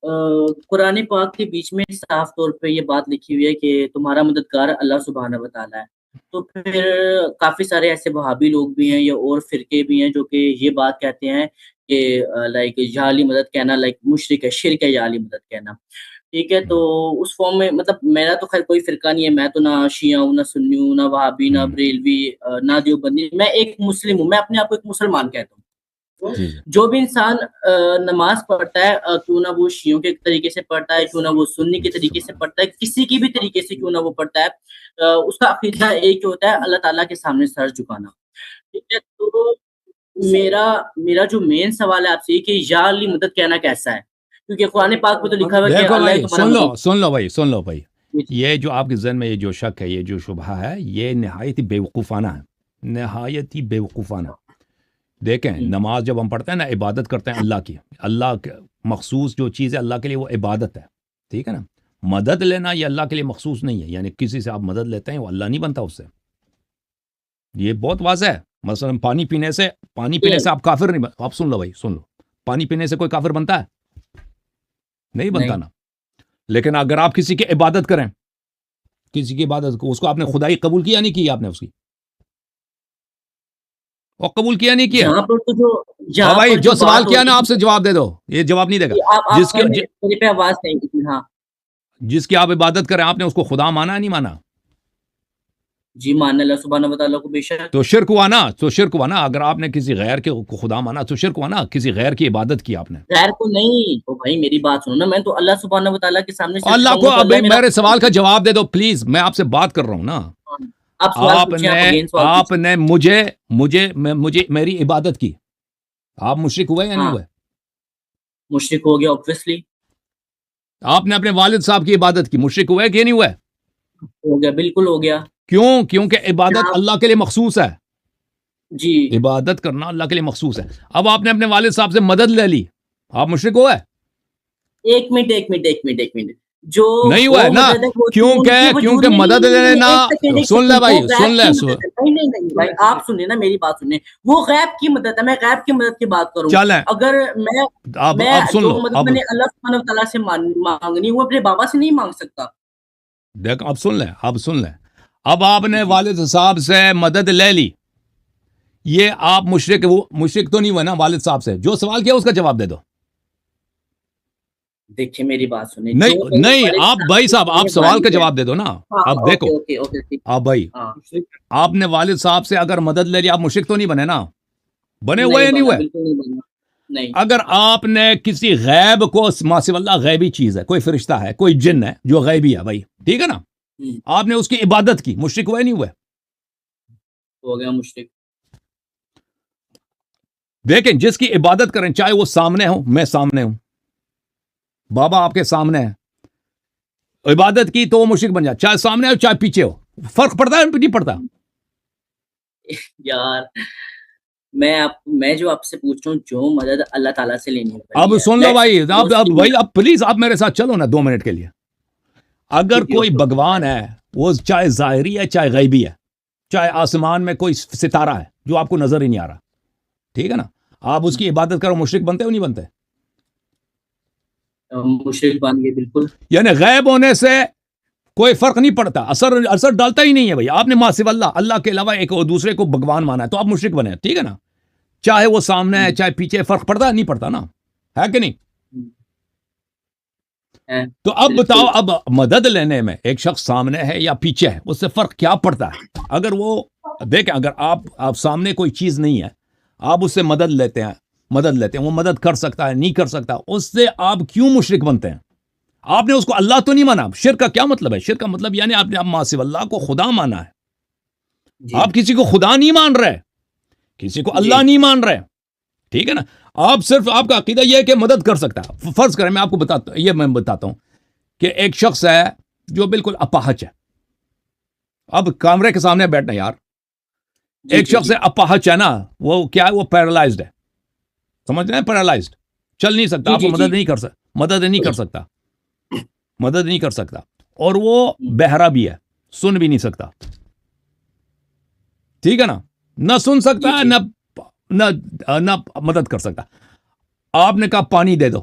قرآن پاک کے بیچ میں صاف طور پہ یہ بات لکھی ہوئی ہے کہ تمہارا مددگار اللہ سبحانہ و تعالیٰ ہے. تو پھر کافی سارے ایسے وہابی لوگ بھی ہیں یا اور فرقے بھی ہیں جو کہ یہ بات کہتے ہیں کہ لائک یا علی مدد کہنا لائک مشرک ہے، شرک ہے یا علی مدد کہنا. ٹھیک ہے، تو اس فارم میں مطلب میرا تو خیر کوئی فرقہ نہیں ہے، میں تو نہ شیعہ ہوں، نہ سنی ہوں، نہ وہابی، نہ بریلوی، نہ دیوبندی. میں ایک مسلم ہوں، میں اپنے آپ کو ایک مسلمان کہتا ہوں. جی جو بھی انسان نماز پڑھتا ہے کیوں نہ وہ شیعوں کے طریقے سے پڑھتا ہے، کیوں نہ وہ سنی کے طریقے سے پڑھتا ہے، کسی کی بھی طریقے سے کیوں نہ وہ پڑھتا ہے، اس کا عقیدہ ایک ہی ہوتا ہے، اللہ تعالیٰ کے سامنے سر جھکانا. ٹھیک ہے، تو میرا جو مین سوال ہے آپ سے یہ کہ یا علی مدد کہنا کیسا ہے، کیونکہ قرآن پاک میں تو لکھا ہوا ہے کہ دیکھو اللہ بھائی، تمہارا سن لو بھائی، یہ جو آپ کے ذہن میں یہ جو شک ہے، یہ جو شبہ ہے، یہ نہایت ہی بیوقوفانہ ہے، نہایت ہی بیوقوفانہ. دیکھیں، نماز جب ہم پڑھتے ہیں نا، عبادت کرتے ہیں اللہ کی، اللہ کے مخصوص جو چیز ہے اللہ کے لیے وہ عبادت ہے. ٹھیک ہے نا. مدد لینا یہ اللہ کے لیے مخصوص نہیں ہے، یعنی کسی سے آپ مدد لیتے ہیں وہ اللہ نہیں بنتا اس سے. یہ بہت واضح ہے. مثلا پانی پینے سے آپ کافر نہیں آپ سن لو بھائی، سن لو، پانی پینے سے کوئی کافر بنتا ہے؟ نہیں بنتا نا. لیکن اگر آپ کسی کی عبادت کریں، کسی کی عبادت کو، اس کو آپ نے خدائی قبول کیا نہیں کی آپ نے اس کی، اور قبول کیا نہیں کیا. یہاں پر تو ہاں بھائی، جو سوال کیا نا آپ سے جواب دے دو، یہ جواب نہیں دے گا. آپ میرے پہ آواز نہیں. ہاں، جس کی آپ عبادت کریں، آپ نے اس کو خدا مانا نہیں مانا؟ جی ماننا اللہ سبحانہ و تعالیٰ کو بے شک. تو شرک ہوا نا. اگر آپ نے کسی غیر کے کو خدا مانا تو شرک ہوا نا، کسی غیر کی عبادت کی آپ نے. غیر کو نہیں، تو بھائی میری بات سنو نا، میں تو اللہ سبحانہ و تعالیٰ کے سامنے سے اللہ کو ابھی میرے سوال کا جواب دے دو پلیز، میں آپ سے بات کر رہا ہوں نا. آپ نے مجھے میری عبادت کی، آپ مشرک ہوئے یا نہیں ہوئے؟ مشرک ہو گیا obviously. آپ نے اپنے والد صاحب کی عبادت کی، مشرک ہوئے کہ نہیں ہوئے؟ ہو گیا، بالکل ہو گیا. کیوں؟ کیونکہ عبادت اللہ کے لیے مخصوص ہے. جی، عبادت کرنا اللہ کے لیے مخصوص ہے. اب آپ نے اپنے والد صاحب سے مدد لے لی، آپ مشرک ہوئے؟ ایک منٹ جو نہیں ہوا ہے نا، کیونکہ مدد لینا. سن لے بھائی، نہیں بھائی، آپ سنیں نا میری بات سنیں. وہ غیب کی مدد ہے، میں غیب کی مدد کی بات کروں. چلیں اگر میں سن جو لو. مدد میں نے اللہ سبحانہ و تعالیٰ سے مانگنی وہ اپنے بابا سے نہیں مانگ سکتا. دیکھ، اب سن لیں. اب آپ نے والد صاحب سے مدد لے لی، یہ آپ مشرک تو نہیں ہوئے نا والد صاحب سے. جو سوال کیا اس کا جواب دے دو. دیکھیں میری بات سنیں. نہیں آپ بھائی صاحب، آپ سوال کا جواب دے دو نا. اب دیکھو آپ بھائی، آپ نے والد صاحب سے اگر مدد لے لی، آپ مشرک تو نہیں بنے نا؟ بنے ہوئے یا نہیں ہوئے؟ اگر آپ نے کسی غیب کو، ماسو اللہ غیبی چیز ہے، کوئی فرشتہ ہے، کوئی جن ہے جو غیبی ہے بھائی، ٹھیک ہے نا، آپ نے اس کی عبادت کی، مشرک ہوئے نہیں ہوئے؟ ہو گیا مشرک. دیکھیں، جس کی عبادت کریں، چاہے وہ سامنے ہو، میں سامنے ہوں، بابا آپ کے سامنے ہے، عبادت کی تو وہ مشرک بن جائے، چاہے سامنے ہو چاہے پیچھے ہو. فرق پڑتا ہے نہیں پڑتا؟ یار میں جو آپ سے پوچھ رہا ہوں، جو مدد اللہ تعالیٰ سے لینی ہے. اب سن لو بھائی، اب پلیز آپ میرے ساتھ چلو نا 2 منٹ کے لیے. اگر کوئی بھگوان ہے، وہ چاہے ظاہری ہے چاہے غیبی ہے، چاہے آسمان میں کوئی ستارہ ہے جو آپ کو نظر ہی نہیں آ رہا، ٹھیک ہے نا، آپ اس کی عبادت کرو، مشرک بنتے ہو نہیں بنتے؟ مشرک بن گئے بالکل. یعنی غیب ہونے سے کوئی فرق نہیں پڑتا، اثر ڈالتا ہی نہیں ہے بھائی. آپ نے ما سوا اللہ کے علاوہ ایک دوسرے کو بھگوان مانا ہے تو آپ مشرک بنے، ٹھیک ہے نا. چاہے وہ سامنے ہے چاہے پیچھے، فرق پڑتا نہیں پڑتا نا، ہے کہ نہیں؟ تو اب بتاؤ، اب مدد لینے میں ایک شخص سامنے ہے یا پیچھے ہے، اس سے فرق کیا پڑتا ہے؟ اگر وہ دیکھیں، اگر آپ سامنے کوئی چیز نہیں ہے، آپ اس سے مدد لیتے ہیں، وہ مدد کر سکتا ہے نہیں کر سکتا، اس سے آپ کیوں مشرک بنتے ہیں؟ آپ نے اس کو اللہ تو نہیں مانا. شرک کا کیا مطلب ہے؟ شرک کا مطلب یعنی آپ نے ما سوا اللہ کو خدا مانا ہے. آپ کسی کو خدا نہیں مان رہے، کسی کو اللہ نہیں مان رہے، ٹھیک ہے نا. آپ صرف، آپ کا عقیدہ یہ ہے کہ مدد کر سکتا ہے. فرض کریں، میں آپ کو بتاتا ہوں کہ ایک شخص ہے جو بالکل اپاہج ہے. اب کیمرے کے سامنے بیٹھنا یار، ایک شخص ہے اپاہج ہے نا، وہ کیا ہے؟ وہ پیرالائزڈ ہے، سمجھ رہے ہیں؟ پیرالائزڈ، چل نہیں سکتا، آپ کو مدد نہیں کر سکتا، اور وہ بہرا بھی ہے، سن بھی نہیں سکتا، ٹھیک ہے نا. نہ سن سکتا ہے، نہ مدد کر سکتا. آپ نے کہا پانی دے دو،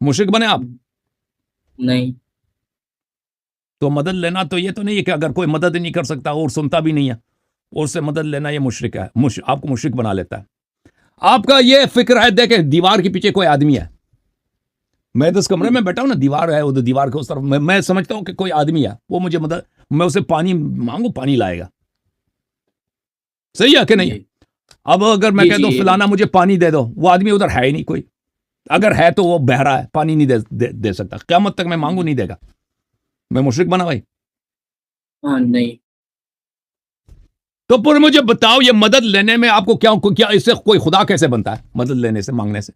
مشرک بنے آپ؟ نہیں. تو مدد لینا تو یہ تو نہیں ہے کہ اگر کوئی مدد نہیں کر سکتا اور سنتا بھی نہیں ہے اور سے مدد لینا یہ مشرک ہے، آپ کو مشرک بنا لیتا ہے. آپ کا یہ فکر ہے دیکھیں دیوار کے پیچھے کوئی آدمی ہے، میں تو اس کمرے میں بیٹھا ہوں نا، دیوار ہے ادھر، دیوار کے اس طرف میں سمجھتا ہوں کہ کوئی آدمی ہے، وہ مجھے مدد، میں اسے پانی مانگوں پانی لائے گا. صحیح ہے کہ نہیں؟ اب اگر میں کہہ دوں فلانا مجھے پانی دے دو، وہ آدمی ادھر ہے ہی نہیں کوئی، اگر ہے تو وہ بہرا ہے، پانی نہیں دے سکتا، قیامت تک میں مانگوں نہیں دے گا، میں مشرک بنا بھائی؟ نہیں. تو پھر مجھے بتاؤ یہ مدد لینے میں آپ کو کیا اس سے کوئی خدا کیسے بنتا ہے؟ مدد لینے سے، مانگنے سے.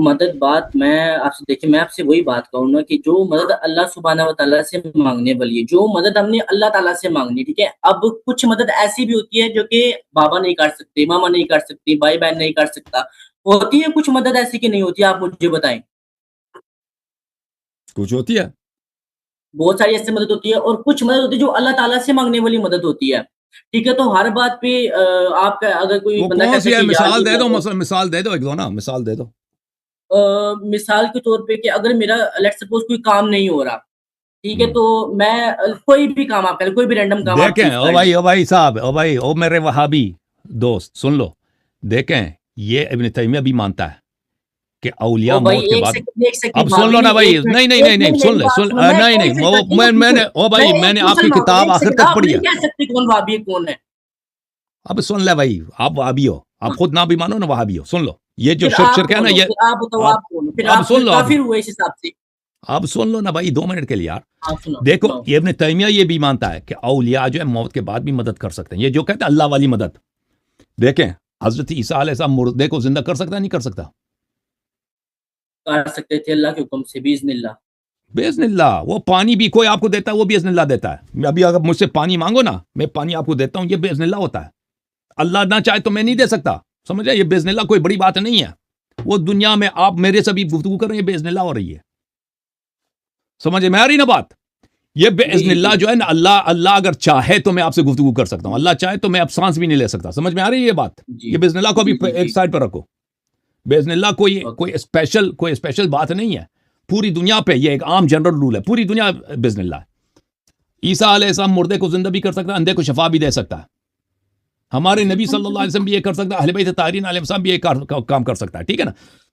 مدد بات میں آپ سے دیکھیں، میں آپ سے وہی بات کہوں نا کہ جو مدد اللہ سبحانہ و تعالیٰ سے مانگنے والی ہے، جو مدد ہم نے اللہ تعالیٰ سے مانگنی، ٹھیک ہے. اب کچھ مدد ایسی بھی ہوتی ہے جو کہ بابا نہیں کر سکتے، ماما نہیں کر سکتی، بھائی بہن نہیں کر سکتا، ہوتی ہے کچھ مدد ایسی کہ نہیں ہوتی. آپ مجھے بتائیں. کچھ ہوتی ہے، بہت ساری ایسی مدد ہوتی ہے، اور کچھ مدد ہوتی ہے جو اللہ تعالیٰ سے مانگنے والی مدد ہوتی ہے. ٹھیک ہے، تو ہر بات پہ آپ کا اگر کوئی بندہ کون سی ہے؟ مثال دے دو، مثال مثال دے دو ایک دو نا، مثال دے دو. مثال کے طور پہ کہ اگر میرا لیٹ سپوز کوئی کام نہیں ہو رہا، ٹھیک ہے، تو میں کوئی بھی کام آپ کریں، کوئی بھی رینڈم کام آپ دیکھیں او بھائی صاحب، او میرے وہابی دوست سن لو، دیکھیں یہ ابن تیمیہ بھی مانتا ہے کہ اولیاء موت کے بعد. اب سن لو نا بھائی، نہیں سن لے، میں نے آپ کی کتاب آخر تک پڑھی ہے. کون وہابی کون ہے؟ اب سن لے بھائی، آپ وہابی ہو، آپ خود نہ بھی مانو نا وہابی ہو. سن لو یہ جو شرک ہے نا، یہ اب سن لو، کافر ہوئے اس حساب سے. اب سن لو نا بھائی 2 منٹ کے لیے یار. دیکھو یہ ابن تیمیہ یہ بھی مانتا ہے کہ اولیاء جو ہے موت کے بعد بھی مدد کر سکتے ہیں. یہ جو کہتے ہیں اللہ والی مدد، دیکھیں حضرت عیسیٰ علیہ السلام مردے کو زندہ کر سکتا ہے نہیں کر سکتا؟ کر سکتے تھے اللہ کے حکم سے، باذن اللہ. باذن اللہ. وہ پانی بھی کوئی آپ کو دیتا ہے، وہ بھی باذن اللہ دیتا ہے. ابھی اگر مجھ سے پانی مانگو نا، میں پانی آپ کو دیتا ہوں، یہ باذن اللہ ہوتا ہے. اللہ نہ چاہے تو میں نہیں دے سکتا، سمجھ رہے؟ یہ باذن اللہ کوئی بڑی بات نہیں ہے. وہ دنیا میں آپ میرے سے بھی گفتگو کر رہے ہیں، باذن اللہ ہو رہی ہے. سمجھ میں آ رہی نا بات؟ یہ باذن اللہ جو ہے نا، اللہ اگر چاہے تو میں آپ سے گفتگو کر سکتا ہوں، اللہ چاہے تو میں اب سانس بھی نہیں لے سکتا. سمجھ میں آ رہی ہے یہ بات؟ یہ باذن اللہ کو ابھی ایک سائڈ پر رکھو. باذن اللہ کوئی اسپیشل بات نہیں ہے. پوری دنیا پہ یہ ایک عام جنرل رول ہے، پوری دنیا باذن اللہ ہے. عیسیٰ علیہ السلام مردے کو زندہ بھی کر سکتا ہے، اندھے کو شفا بھی دے سکتا ہے. ہمارے نبی صلی اللہ علیہ وسلم بھی یہ کر سکتا ہے، اہل بیت طاہرین علیہ السلام بھی یہ کام کر سکتا ہے. ٹھیک ہے نا؟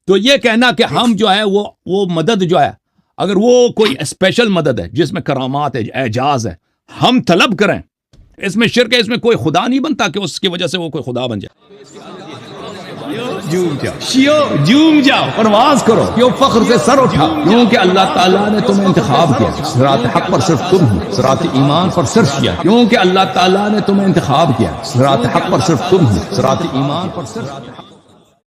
تو یہ کہنا کہ ہم جو ہے وہ مدد جو ہے، اگر وہ کوئی اسپیشل مدد ہے جس میں کرامات ہے، اعجاز ہے، ہم طلب کریں، اس میں شرک ہے، اس میں کوئی خدا نہیں بنتا کہ اس کی وجہ سے وہ کوئی خدا بن جائے. جھوم جاؤ، پرواز کرو، کیوں فخر سے سر اٹھا، کیونکہ اللہ تعالیٰ نے تمہیں انتخاب کیا. صراط حق پر صرف تم ہو، صراط ایمان پر صرف کیا، کیونکہ اللہ تعالیٰ نے تمہیں انتخاب کیا. صراط حق پر صرف تم ہو، صراط ایمان پر صرف